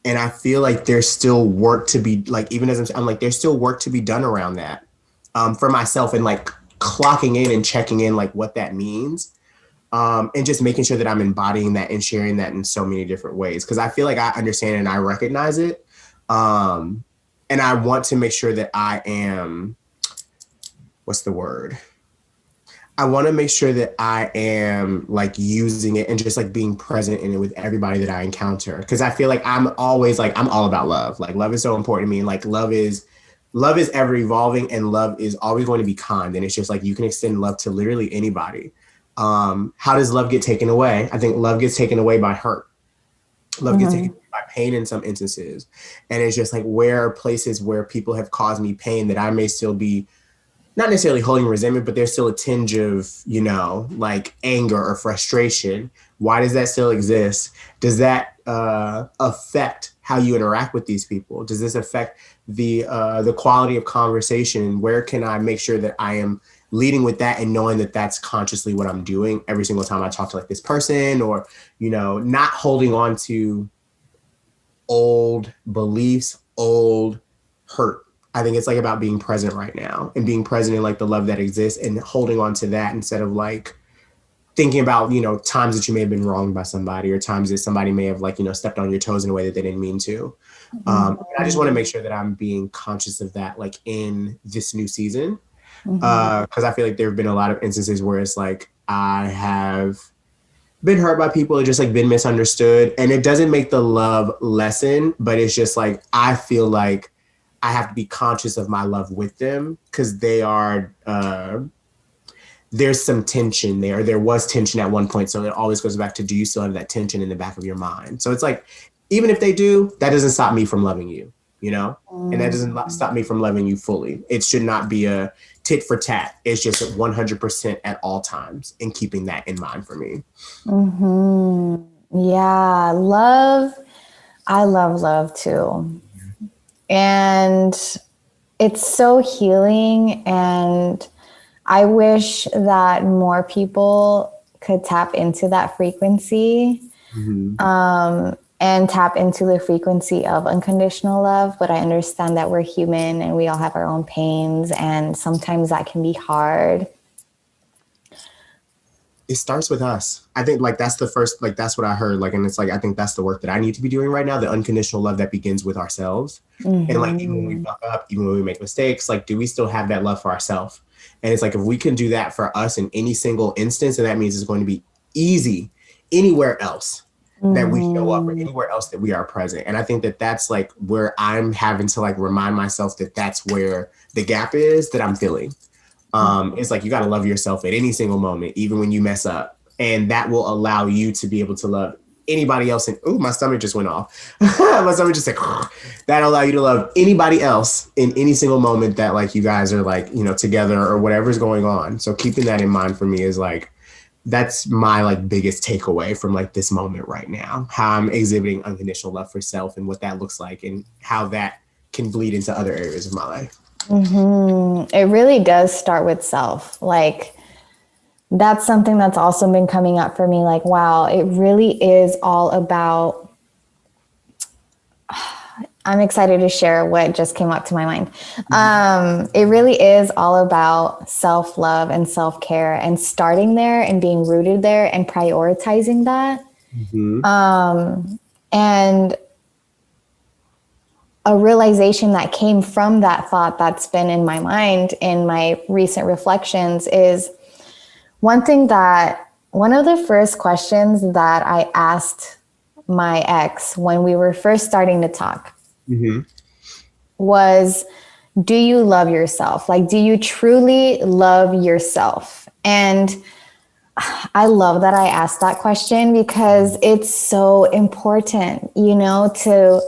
And I feel like there's still work to be, like, even as I'm like, there's still work to be done around that for myself and like clocking in and checking in like what that means. And just making sure that I'm embodying that and sharing that in so many different ways. Cause I feel like I understand and I recognize it. And I want to make sure that I am, what's the word? I want to make sure that I am like using it and just like being present in it with everybody that I encounter. Cause I feel like I'm always like, I'm all about love. Like love is so important to me. And like love is ever evolving and love is always going to be kind. And it's just like, you can extend love to literally anybody. How does love get taken away? I think love gets taken away by hurt. Love gets taken away by pain in some instances. And it's just like, where are places where people have caused me pain that I may still be not necessarily holding resentment, but there's still a tinge of, you know, like anger or frustration. Why does that still exist? Does that affect how you interact with these people? Does this affect the quality of conversation? Where can I make sure that I am leading with that and knowing that that's consciously what I'm doing every single time I talk to like this person, or, you know, not holding on to old beliefs, old hurt. I think it's like about being present right now and being present in like the love that exists and holding on to that instead of like thinking about, you know, times that you may have been wronged by somebody or times that somebody may have like, you know, stepped on your toes in a way that they didn't mean to. I just want to make sure that I'm being conscious of that, like in this new season. Because I feel like there have been a lot of instances where it's like I have been hurt by people or just like been misunderstood. And it doesn't make the love lessen, but it's just like I feel like I have to be conscious of my love with them because they are there's some tension there. There was tension at one point. So it always goes back to, do you still have that tension in the back of your mind? So it's like, even if they do, that doesn't stop me from loving you, you know? And that doesn't stop me from loving you fully. It should not be a tit for tat. It's just 100% at all times and keeping that in mind for me. Yeah. Love. I love love too. And it's so healing, and I wish that more people could tap into that frequency and tap into the frequency of unconditional love. But I understand that we're human and we all have our own pains, and sometimes that can be hard. It starts with us. I think like that's the first, like that's what I heard. Like, and it's like, I think that's the work that I need to be doing right now. The unconditional love that begins with ourselves. And like, even when we fuck up, even when we make mistakes, like, do we still have that love for ourselves? And it's like, if we can do that for us in any single instance, and that means it's going to be easy anywhere else that we show up or anywhere else that we are present. And I think that that's like where I'm having to like remind myself that that's where the gap is that I'm feeling. It's like, you got to love yourself at any single moment, even when you mess up. And that will allow you to be able to love anybody else. And my stomach just went off. My stomach just said, that'll allow you to love anybody else in any single moment that like you guys are like, you know, together or whatever's going on. So keeping that in mind for me is like, that's my like biggest takeaway from like this moment right now, how I'm exhibiting unconditional love for self and what that looks like and how that can bleed into other areas of my life. It really does start with self. Like, that's something that's also been coming up for me. Like, wow, it really is all about, I'm excited to share what just came up to my mind. It really is all about self-love and self-care, and starting there and being rooted there and prioritizing that. And a realization that came from that thought that's been in my mind in my recent reflections is one of the first questions that I asked my ex when we were first starting to talk was, do you love yourself? Like, do you truly love yourself? And I love that I asked that question because it's so important, you know, to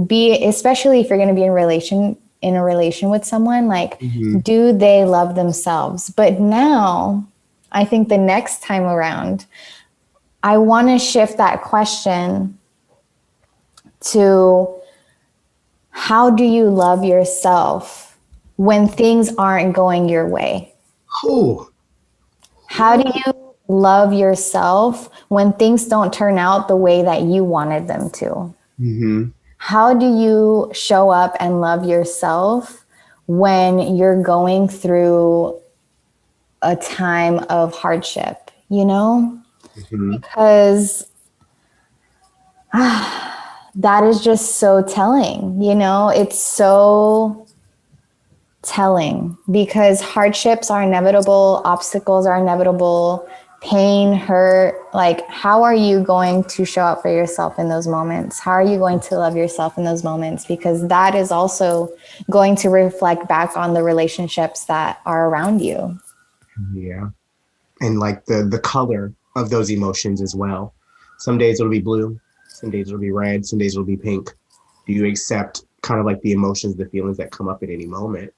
be, especially if you're going to be in a relation with someone, like, do they love themselves? But now I think the next time around, I want to shift that question to, how do you love yourself when things aren't going your way? How do you love yourself when things don't turn out the way that you wanted them to? How do you show up and love yourself when you're going through a time of hardship, you know? Because that is just so telling, you know? It's so telling because hardships are inevitable, obstacles are inevitable, pain, hurt. Like, how are you going to show up for yourself in those moments? How are you going to love yourself in those moments? Because that is also going to reflect back on the relationships that are around you. Yeah. And like the color of those emotions as well. Some days it'll be blue, some days it'll be red, some days it'll be pink. Do you accept kind of like the emotions, the feelings that come up at any moment?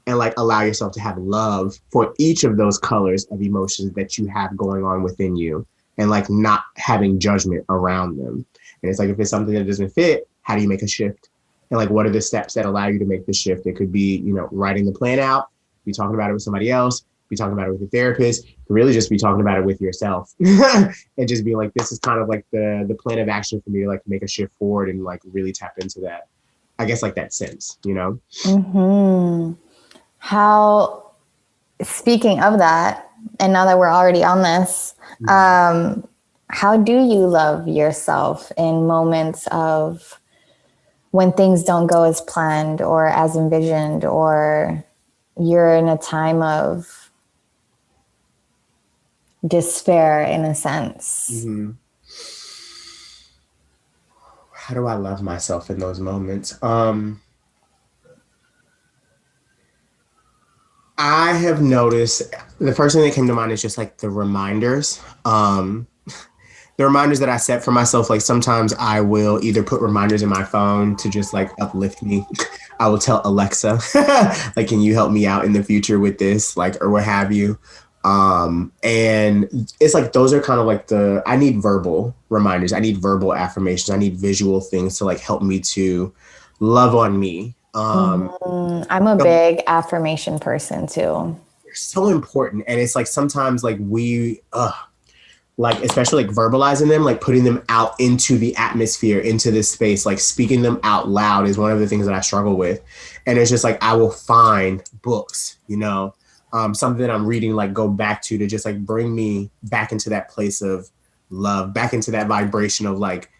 And like allow yourself to have love for each of those colors of emotions that you have going on within you, and like not having judgment around them. And it's like, if it's something that doesn't fit, how do you make a shift? And like, what are the steps that allow you to make the shift? It could be, you know, writing the plan out, be talking about it with somebody else, be talking about it with a therapist, really just be talking about it with yourself. And just be like, this is kind of like the plan of action for me to like make a shift forward and like really tap into that, I guess, like that sense, you know? Mm-hmm. How, speaking of that, and now that we're already on this, how do you love yourself in moments of when things don't go as planned or as envisioned, or you're in a time of despair in a sense? Mm-hmm. How do I love myself in those moments? I have noticed the first thing that came to mind is just like the reminders. The reminders that I set for myself, like sometimes I will either put reminders in my phone to just like uplift me. I will tell Alexa, like, can you help me out in the future with this, like, or what have you. And it's like, those are kind of like I need verbal reminders. I need verbal affirmations. I need visual things to like help me to love on me. I'm a big affirmation person too. They're so important. And it's like, sometimes like like especially like verbalizing them, like putting them out into the atmosphere, into this space, like speaking them out loud is one of the things that I struggle with. And it's just like, I will find books, you know, something that I'm reading, like go back to just like bring me back into that place of love, back into that vibration of like,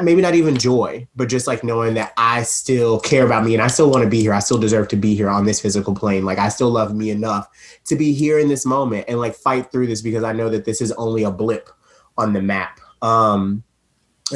maybe not even joy, but just like knowing that I still care about me and I still want to be here. I still deserve to be here on this physical plane. Like I still love me enough to be here in this moment and like fight through this, because I know that this is only a blip on the map. And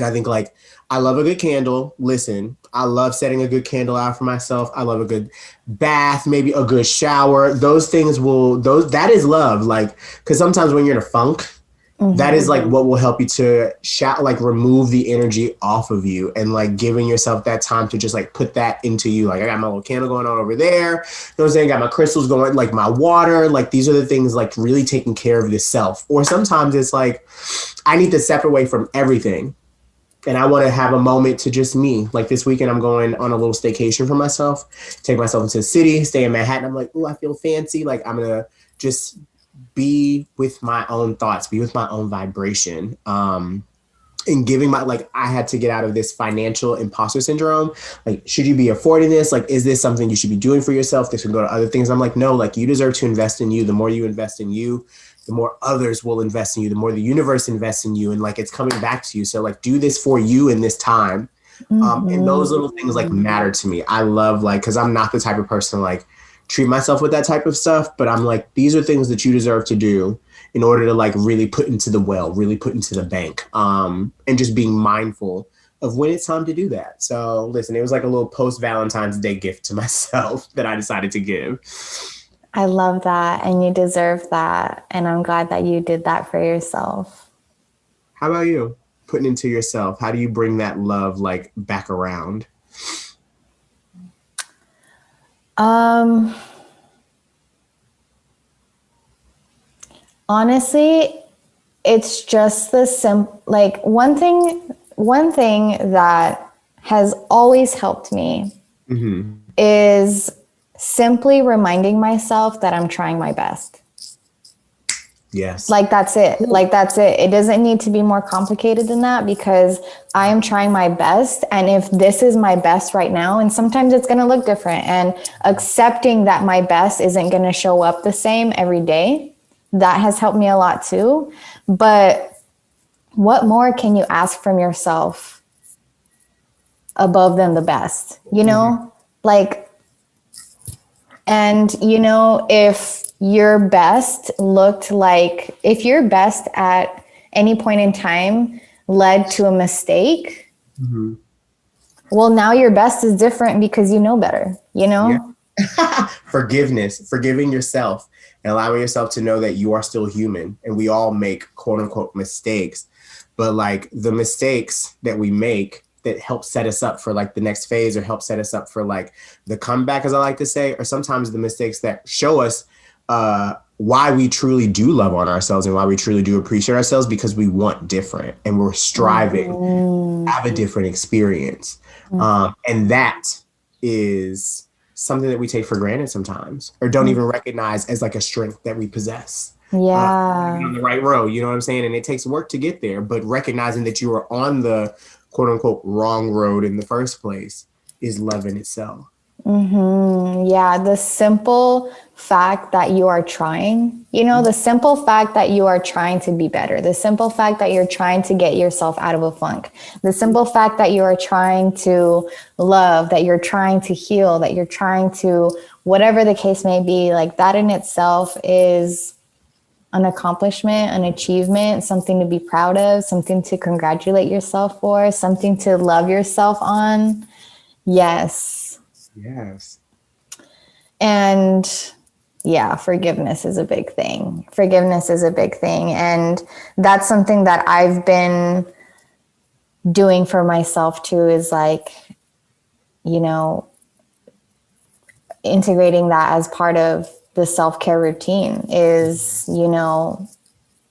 I think like, I love a good candle. Listen, I love setting a good candle out for myself. I love a good bath, maybe a good shower. Those things that is love. Like, cause sometimes when you're in a funk, that is like what will help you to like remove the energy off of you, and like giving yourself that time to just like put that into you. Like I got my little candle going on over there. You know what I'm saying? Got my crystals going, like my water, like these are the things like really taking care of yourself. Or sometimes it's like, I need to step away from everything and I want to have a moment to just me. Like this weekend, I'm going on a little staycation for myself, take myself into the city, stay in Manhattan. I'm like, oh, I feel fancy. Like I'm going to just be with my own thoughts, be with my own vibration, and giving my, like, I had to get out of this financial imposter syndrome. Like, should you be affording this? Like, is this something you should be doing for yourself? This can go to other things. I'm like, no, like you deserve to invest in you. The more you invest in you, the more others will invest in you, the more the universe invests in you. And like, it's coming back to you. So like, do this for you in this time. And those little things like matter to me. I love like, cause I'm not the type of person like, treat myself with that type of stuff, but I'm like, these are things that you deserve to do in order to like really put into the well, really put into the bank, and just being mindful of when it's time to do that. So listen, it was like a little post Valentine's Day gift to myself that I decided to give. I love that, and you deserve that, and I'm glad that you did that for yourself. How about you? Putting into yourself, how do you bring that love like back around? Honestly, it's just like one thing that has always helped me is simply reminding myself that I'm trying my best. Yes. Like, that's it. Like, that's it. It doesn't need to be more complicated than that, because I am trying my best. And if this is my best right now, and sometimes it's going to look different, and accepting that my best isn't going to show up the same every day, that has helped me a lot too. But what more can you ask from yourself above than the best, you know? Like, and you know, if your best at any point in time led to a mistake, well, now your best is different because you know better, you know? Yeah. Forgiving yourself and allowing yourself to know that you are still human, and we all make quote unquote mistakes, but like the mistakes that we make that help set us up for like the next phase, or help set us up for like the comeback, as I like to say, or sometimes the mistakes that show us why we truly do love on ourselves and why we truly do appreciate ourselves, because we want different and we're striving to have a different experience. And that is something that we take for granted sometimes, or don't even recognize as like a strength that we possess. On Yeah. the right road, you know what I'm saying? And it takes work to get there, but recognizing that you are on the quote unquote wrong road in the first place is love in itself. Yeah, the simple fact that you are trying, the simple fact that you are trying to be better, the simple fact that you're trying to get yourself out of a funk, the simple fact that you are trying to love, that you're trying to heal, that you're trying to, whatever the case may be, like that in itself is an accomplishment, an achievement, something to be proud of, something to congratulate yourself for, something to love yourself on. Yes. Yes. And yeah, forgiveness is a big thing. Forgiveness is a big thing. And that's something that I've been doing for myself too, is like, integrating that as part of the self-care routine is,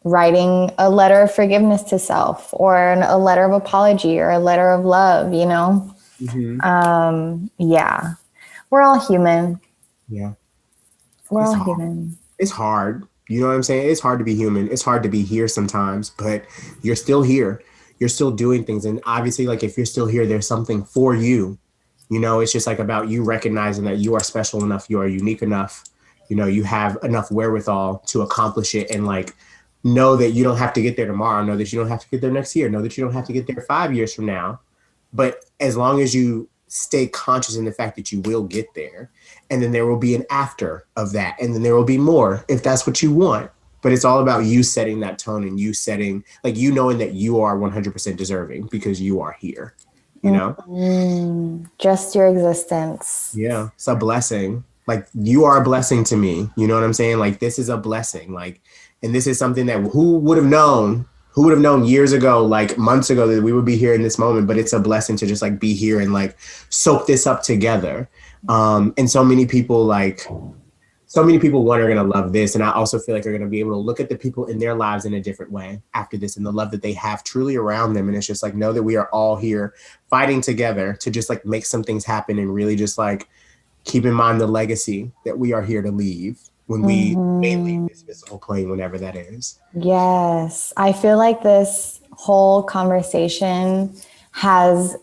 writing a letter of forgiveness to self, or a letter of apology, or a letter of love, Yeah. We're all human. Yeah. We're It's all hard. human. It's hard. You know what I'm saying? It's hard to be human. It's hard to be here sometimes, but you're still here. You're still doing things. And obviously, like if you're still here, there's something for you. It's just like about you recognizing that you are special enough, you are unique enough, you have enough wherewithal to accomplish it, and like know that you don't have to get there tomorrow, know that you don't have to get there next year, know that you don't have to get there 5 years from now. But as long as you stay conscious in the fact that you will get there, and then there will be an after of that, and then there will be more if that's what you want. But it's all about you setting that tone, and you setting, like, knowing that you are 100% deserving because you are here, Just your existence. Yeah, it's a blessing. Like, you are a blessing to me. You know what I'm saying? Like, this is a blessing. Like, and this is something that who would have known? Who would have known years ago, like months ago, that we would be here in this moment? But it's a blessing to just like be here and like soak this up together. And so many people one are going to love this. And I also feel like they're going to be able to look at the people in their lives in a different way after this, and the love that they have truly around them. And it's just like, know that we are all here fighting together to just like make some things happen, and really just like keep in mind the legacy that we are here to leave when we may leave this physical plane, whenever that is. Yes. I feel like this whole conversation has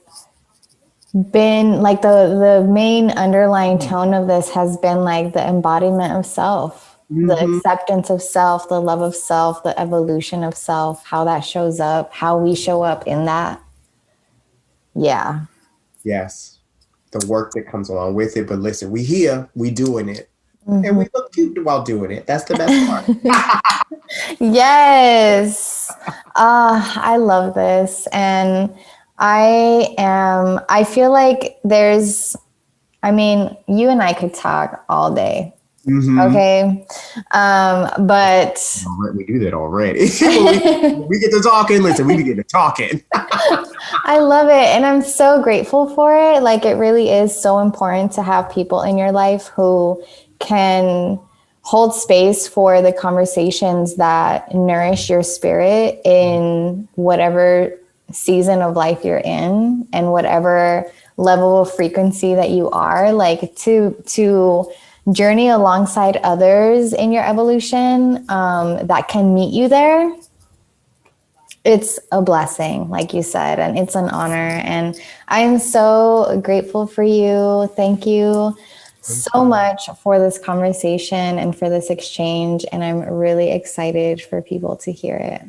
been like the main underlying tone of this has been like the embodiment of self, the acceptance of self, the love of self, the evolution of self, how that shows up, how we show up in that. Yeah. Yes. The work that comes along with it. But listen, we here, we doing it. And we look cute while doing it. That's the best part. Yes. I love this. And I feel like you and I could talk all day. Okay. But we do that already. we get to talking. Listen, we get to talking. I love it. And I'm so grateful for it. Like, it really is so important to have people in your life who can hold space for the conversations that nourish your spirit in whatever season of life you're in, and whatever level of frequency that you are, like to journey alongside others in your evolution that can meet you there. It's a blessing, like you said, and it's an honor. And I am so grateful for you. Thank you so much for this conversation and for this exchange. And I'm really excited for people to hear it.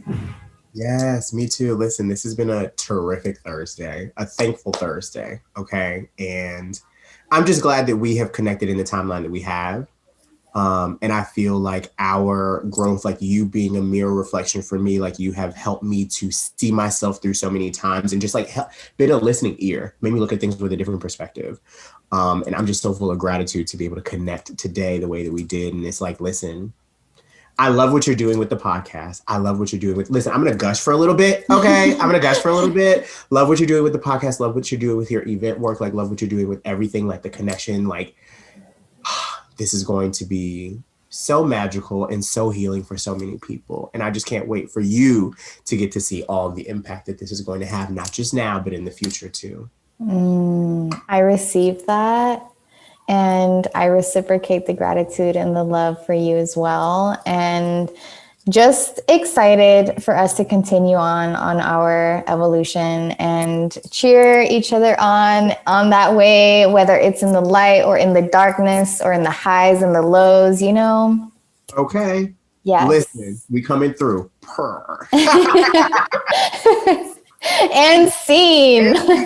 Yes, me too. Listen, this has been a terrific Thursday, a thankful Thursday. Okay. And I'm just glad that we have connected in the timeline that we have. And I feel like our growth, like you being a mirror reflection for me, like you have helped me to see myself through so many times, and just like been a listening ear, made me look at things with a different perspective. And I'm just so full of gratitude to be able to connect today the way that we did. And it's like, listen, I love what you're doing with the podcast. I love what you're doing with, listen, I'm going to gush for a little bit. Okay. I'm going to gush for a little bit. Love what you're doing with the podcast. Love what you're doing with your event work. Like, love what you're doing with everything, like the connection, like, this is going to be so magical and so healing for so many people. And I just can't wait for you to get to see all the impact that this is going to have, not just now, but in the future too. I received that. And I reciprocate the gratitude and the love for you as well. And just excited for us to continue on our evolution and cheer each other on that way, whether it's in the light or in the darkness or in the highs and the lows, you know? Okay. Yes. Listen, we coming through. Purr. And scene.